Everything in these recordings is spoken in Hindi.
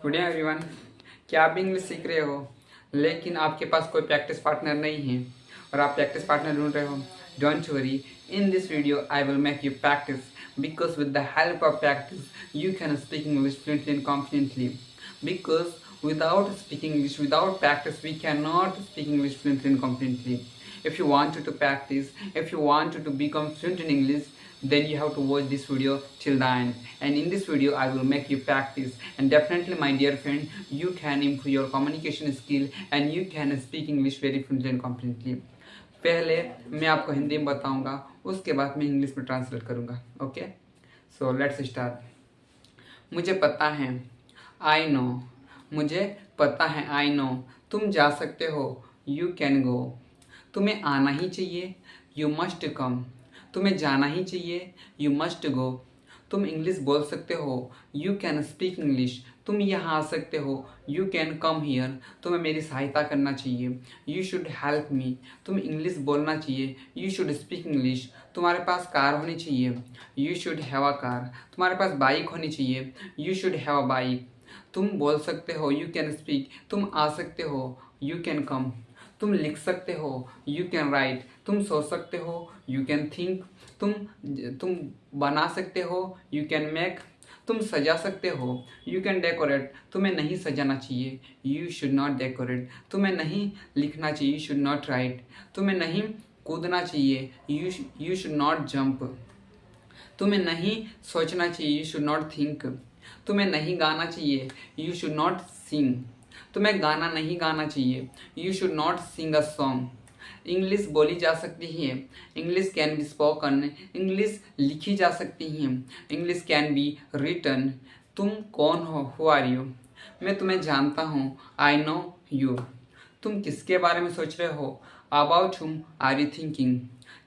Good day everyone. क्या आप भी इंग्लिश सीख रहे हो लेकिन आपके पास कोई प्रैक्टिस पार्टनर नहीं है और आप प्रैक्टिस पार्टनर ढूंढ रहे हो? Don't worry, in this video I will make you practice because with the help of practice you can speak English fluently and confidently, because without speaking English, without practice, we cannot speak English fluently and confidently. If you want to practice, if you want to become fluent in English, then you have to watch this video till the end, and in this video I will make you practice, and definitely my dear friend, you can improve your communication skill and you can speak English very fluently and confidently. पहले मैं आपको हिंदी में बताऊंगा, उसके बाद मैं इंग्लिश में ट्रांसलेट करूंगा। Okay, so let's start. मुझे पता है, आई नो। मुझे पता है, आई नो। तुम जा सकते हो, यू कैन गो। तुम्हें आना ही चाहिए, यू मस्ट कम। तुम्हें जाना ही चाहिए, यू मस्ट गो। तुम इंग्लिश बोल सकते हो, यू कैन स्पीक इंग्लिश। तुम यहाँ आ सकते हो, यू कैन कम हियर। तुम्हें मेरी सहायता करना चाहिए, यू शुड हेल्प मी। तुम इंग्लिश बोलना चाहिए, यू शुड स्पीक इंग्लिश। तुम्हारे पास कार होनी चाहिए, you should have a car. तुम्हारे पास बाइक होनी चाहिए, you should have a bike. तुम बोल सकते हो, यू कैन स्पीक। तुम आ सकते हो, यू कैन कम। तुम लिख सकते हो, यू कैन राइट। तुम सोच सकते हो, यू कैन थिंक। तुम बना सकते हो, यू कैन मेक। तुम सजा सकते हो, यू कैन डेकोरेट। तुम्हें नहीं सजाना चाहिए, यू शुड नॉट डेकोरेट। तुम्हें नहीं लिखना चाहिए, यू शुड नॉट राइट। तुम्हें नहीं कूदना चाहिए, यू शुड नॉट जंप। तुम्हें नहीं सोचना चाहिए, यू शुड नॉट थिंक। तुम्हें नहीं गाना चाहिए, यू शुड नॉट सिंग। तुम्हें गाना नहीं गाना चाहिए, you should not sing a song. English बोली जा सकती है, English can be spoken. English लिखी जा सकती है, इंग्लिश कैन बी रिटन। तुम कौन हो, हु आर यू। मैं तुम्हें जानता हूँ, आई नो यू। तुम किसके बारे में सोच रहे हो, अबाउट हुम आर यू थिंकिंग।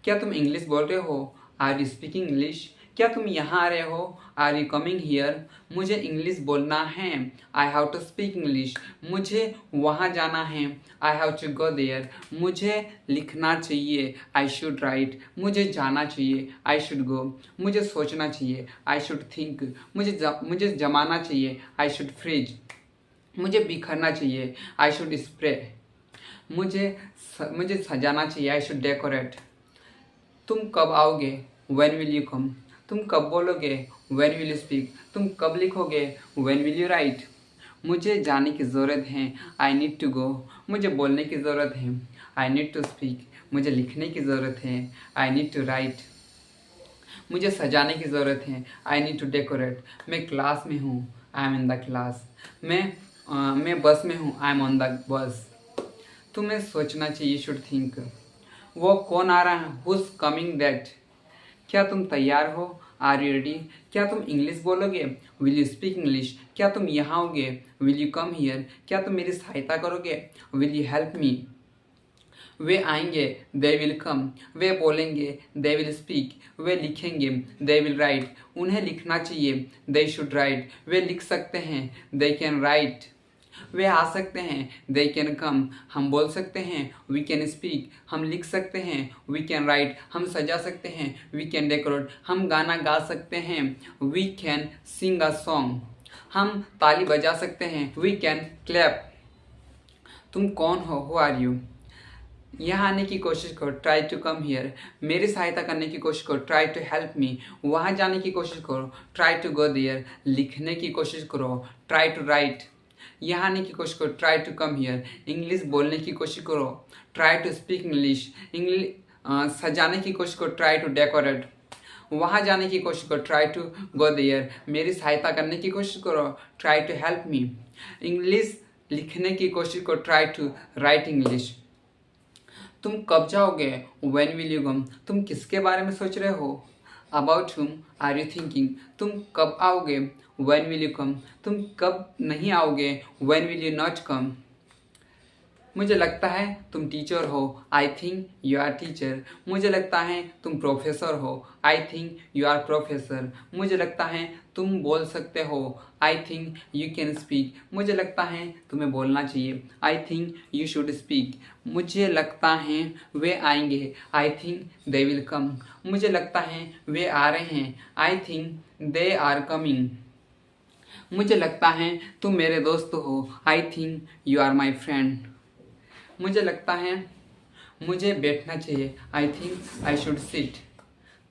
क्या तुम इंग्लिश बोल रहे हो, आर यू स्पीकिंग इंग्लिश। क्या तुम यहाँ आ रहे हो, आर यू कमिंग हियर। मुझे इंग्लिश बोलना है, I have to speak English. मुझे वहाँ जाना है, I have to go there. मुझे लिखना चाहिए, आई शुड राइट। मुझे जाना चाहिए, आई शुड गो। मुझे सोचना चाहिए, आई शुड थिंक। मुझे जमाना चाहिए, आई शुड फ्रीज। मुझे बिखरना चाहिए, आई शुड स्प्रे। मुझे सजाना चाहिए, आई शुड डेकोरेट। तुम कब आओगे, व्हेन विल यू कम। तुम कब बोलोगे, व्हेन विल यू स्पीक। तुम कब लिखोगे, व्हेन विल यू राइट। मुझे जाने की ज़रूरत है, आई नीड टू गो। मुझे बोलने की ज़रूरत है, आई नीड टू स्पीक। मुझे लिखने की ज़रूरत है, आई नीड टू राइट। मुझे सजाने की ज़रूरत है, आई नीड टू डेकोरेट। मैं क्लास में हूँ, I M in the class. मैं बस में हूँ, I M on the bus. तुम्हें सोचना चाहिए, शुड थिंक। वो कौन आ रहा है, हुज कमिंग दैट। क्या तुम तैयार हो, आर यू रेडी। क्या तुम इंग्लिश बोलोगे, विल यू स्पीक इंग्लिश। क्या तुम यहाँ आओगे, विल यू कम हियर। क्या तुम मेरी सहायता करोगे, विल यू हेल्प मी। वे आएंगे, दे विल कम। वे बोलेंगे, दे विल स्पीक। वे लिखेंगे, दे विल राइट। उन्हें लिखना चाहिए, दे शुड राइट। वे लिख सकते हैं, दे कैन राइट। वे आ सकते हैं, दे कैन कम। हम बोल सकते हैं, वी कैन स्पीक। हम लिख सकते हैं, वी कैन राइट। हम सजा सकते हैं, वी कैन डेकोरेट। हम गाना गा सकते हैं, we can sing a song. हम ताली बजा सकते हैं, वी कैन क्लैप। तुम कौन हो, हु आर यू। यहाँ आने की कोशिश करो, ट्राई टू कम हियर। मेरी सहायता करने की कोशिश करो, ट्राई टू हेल्प मी। वहाँ जाने की कोशिश करो, ट्राई टू गो देयर। लिखने की कोशिश करो, ट्राई टू राइट। यहाँ आने की कोशिश करो, try to come here. English बोलने की कोशिश करो, ट्राई टू स्पीक इंग्लिश। सजाने की कोशिश करो, ट्राई टू डेकोरेट। वहाँ जाने की कोशिश करो, ट्राई टू गो देयर। मेरी सहायता करने की कोशिश करो, try to help me. English लिखने की कोशिश करो, ट्राई टू राइट इंग्लिश। तुम कब जाओगे, व्हेन विल यू कम। तुम किसके बारे में सोच रहे हो, अबाउट हुम आर यू थिंकिंग। तुम कब आओगे, व्हेन विल यू कम। तुम कब नहीं आओगे, when will you not come. मुझे लगता है तुम टीचर हो, I think you are teacher. मुझे लगता है तुम प्रोफेसर हो, I think you are professor. मुझे लगता है तुम बोल सकते हो, I think you can speak. मुझे लगता है तुम्हें बोलना चाहिए, I think you should speak. मुझे लगता है वे आएंगे, आई थिंक दे विल कम। मुझे लगता है वे आ रहे हैं, I think they are coming. मुझे लगता है तुम मेरे दोस्त हो। I think you are my friend. मुझे लगता है मुझे बैठना चाहिए। I think I should sit.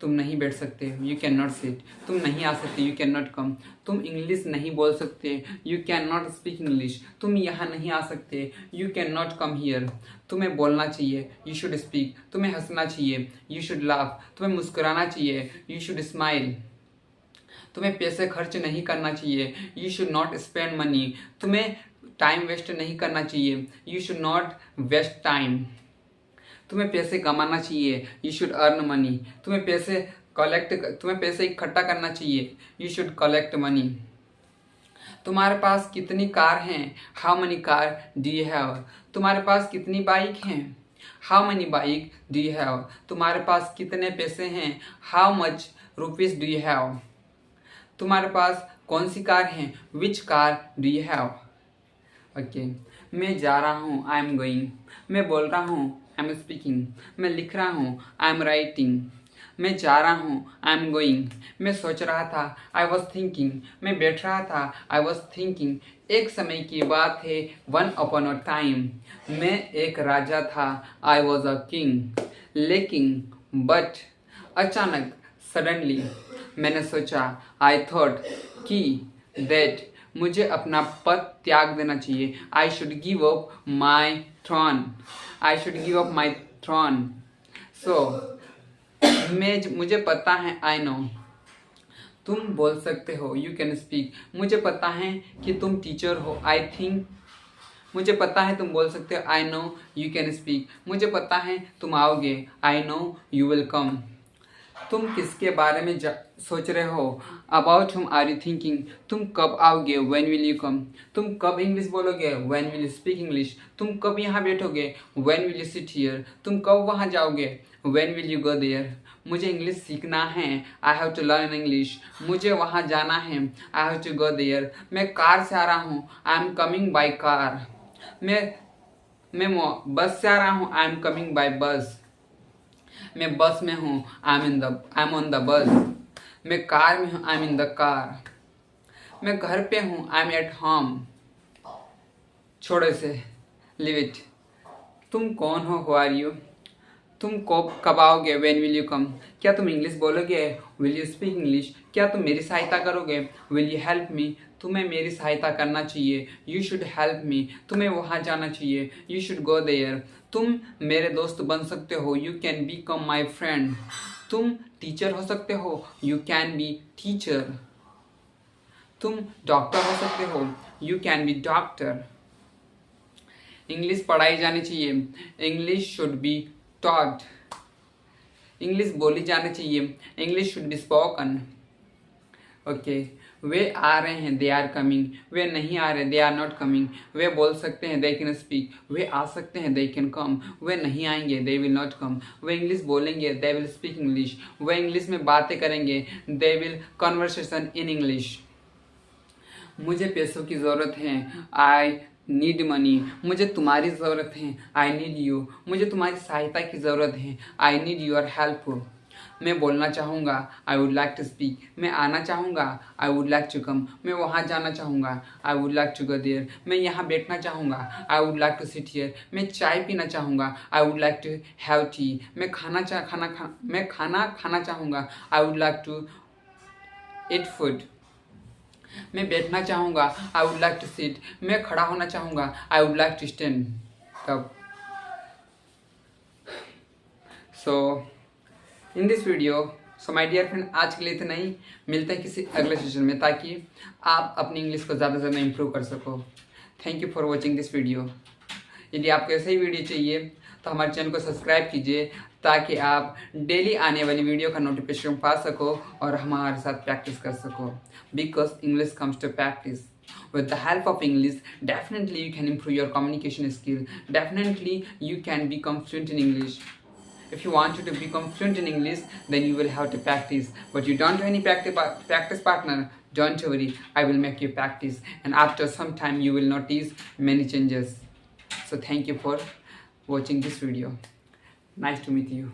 तुम नहीं बैठ सकते, यू कैन नॉट सिट। तुम नहीं आ सकते, यू कैन नॉट कम। तुम इंग्लिश नहीं बोल सकते, you can not speak English. तुम यहाँ नहीं आ सकते, you can not come here. तुम्हें बोलना चाहिए, यू शुड स्पीक। तुम्हें हंसना चाहिए, यू शुड लाफ। तुम्हें मुस्कुराना चाहिए, यू शुड स्माइल। तुम्हें पैसे खर्च नहीं करना चाहिए, you should not spend money. तुम्हें टाइम वेस्ट नहीं करना चाहिए, you should not waste time. तुम्हें पैसे कमाना चाहिए, यू शुड अर्न मनी। तुम्हें पैसे इकट्ठा करना चाहिए, यू शुड कलेक्ट मनी। तुम्हारे पास कितनी कार हैं, how many car do you have. तुम्हारे पास कितनी बाइक हैं, how many bike do you have. तुम्हारे पास कितने पैसे हैं, how much rupees do you have. तुम्हारे पास कौन सी कार है, which car do you have. Okay, मैं जा रहा हूँ, आई एम गोइंग। मैं बोल रहा हूँ, आई एम स्पीकिंग। मैं लिख रहा हूँ, आई एम राइटिंग। मैं जा रहा हूँ, आई एम गोइंग। मैं सोच रहा था, आई वॉज थिंकिंग। मैं बैठ रहा था, आई वॉज थिंकिंग। एक समय की बात है, वन अपॉन अ टाइम। मैं एक राजा था, आई वॉज अ किंग। लेकिन बट अचानक सडनली मैंने सोचा, आई थॉट कि दैट मुझे अपना पद त्याग देना चाहिए। I should give up my throne. I should give up my throne. So मुझे पता है, आई नो। तुम बोल सकते हो, यू कैन स्पीक। मुझे पता है कि तुम टीचर हो, आई थिंक। मुझे पता है तुम बोल सकते हो, I know you can speak. मुझे पता है तुम आओगे, I know you will come. तुम किसके बारे में सोच रहे हो, अबाउट हुम आर यू थिंकिंग। तुम कब आओगे, व्हेन विल यू कम। तुम कब इंग्लिश बोलोगे, when will you speak English. तुम कब यहाँ बैठोगे, when will you sit here. तुम कब वहाँ जाओगे, when will you go there. मुझे इंग्लिश सीखना है, I have to learn English. मुझे वहाँ जाना है, I have to go there. मैं कार से आ रहा हूँ, I am coming by car. मैं बस से आ रहा हूँ, I am coming by bus. मैं बस में हूँ, I M on the bus. मैं कार में हूँ, I M in the car. मैं घर पे हूँ, आई एम एट होम। छोड़ो इसे, लिव इट। तुम कौन हो, हु आर यू। तुम कब आओगे, व्हेन विल यू कम। क्या तुम इंग्लिश बोलोगे, विल यू स्पीक इंग्लिश। क्या तुम मेरी सहायता करोगे, विल यू हेल्प मी। तुम्हें मेरी सहायता करना चाहिए, यू शुड हेल्प मी। तुम्हें वहाँ जाना चाहिए, यू शुड गो देयर। तुम मेरे दोस्त बन सकते हो, you can become my friend. तुम टीचर हो सकते हो, यू कैन बी टीचर। तुम डॉक्टर हो सकते हो, you can be doctor. English पढ़ाई जानी चाहिए, English should be taught. English बोली जानी चाहिए, English should be spoken. Okay, वे आ रहे हैं, दे आर कमिंग। वे नहीं आ रहे, दे आर नॉट कमिंग। वे बोल सकते हैं, दे कैन स्पीक। वे आ सकते हैं, दे कैन कम। वे नहीं आएंगे, दे विल नॉट कम। वे इंग्लिश बोलेंगे, दे विल स्पीक इंग्लिश। वे इंग्लिश में बातें करेंगे, they will conversation in English. मुझे पैसों की ज़रूरत है, आई नीड मनी। मुझे तुम्हारी ज़रूरत है, आई नीड यू। मुझे तुम्हारी सहायता की ज़रूरत है, आई नीड योर हेल्प। मैं बोलना चाहूँगा, I would like to speak. मैं आना चाहूँगा, I would like to come. मैं वहाँ जाना चाहूँगा, I would like to go there. मैं यहाँ बैठना चाहूँगा, I would like to sit here. मैं चाय पीना चाहूँगा, I would like to have tea. मैं खाना खाना चाहूँगा, I would like to eat food. मैं बैठना चाहूँगा, I would like to sit. मैं खड़ा होना चाहूँगा, I would like to stand. तब in this video, so my dear friend, आज के लिए इतना ही। मिलते हैं किसी अगले सेशन में, ताकि आप अपनी इंग्लिश को ज़्यादा से ज़्यादा इम्प्रूव कर सको। Thank you for watching this video. यदि आपको ऐसे ही वीडियो चाहिए तो हमारे चैनल को सब्सक्राइब कीजिए, ताकि आप डेली आने वाली वीडियो का नोटिफिकेशन पा सको और हमारे साथ प्रैक्टिस कर सको। Because English comes to practice. With the help of English, definitely you can improve your communication skill. Definitely you can become fluent in English. If you want to become fluent in English, then you will have to practice. But you don't have any practice partner, don't worry, I will make you practice. And after some time, you will notice many changes. So thank you for watching this video. Nice to meet you.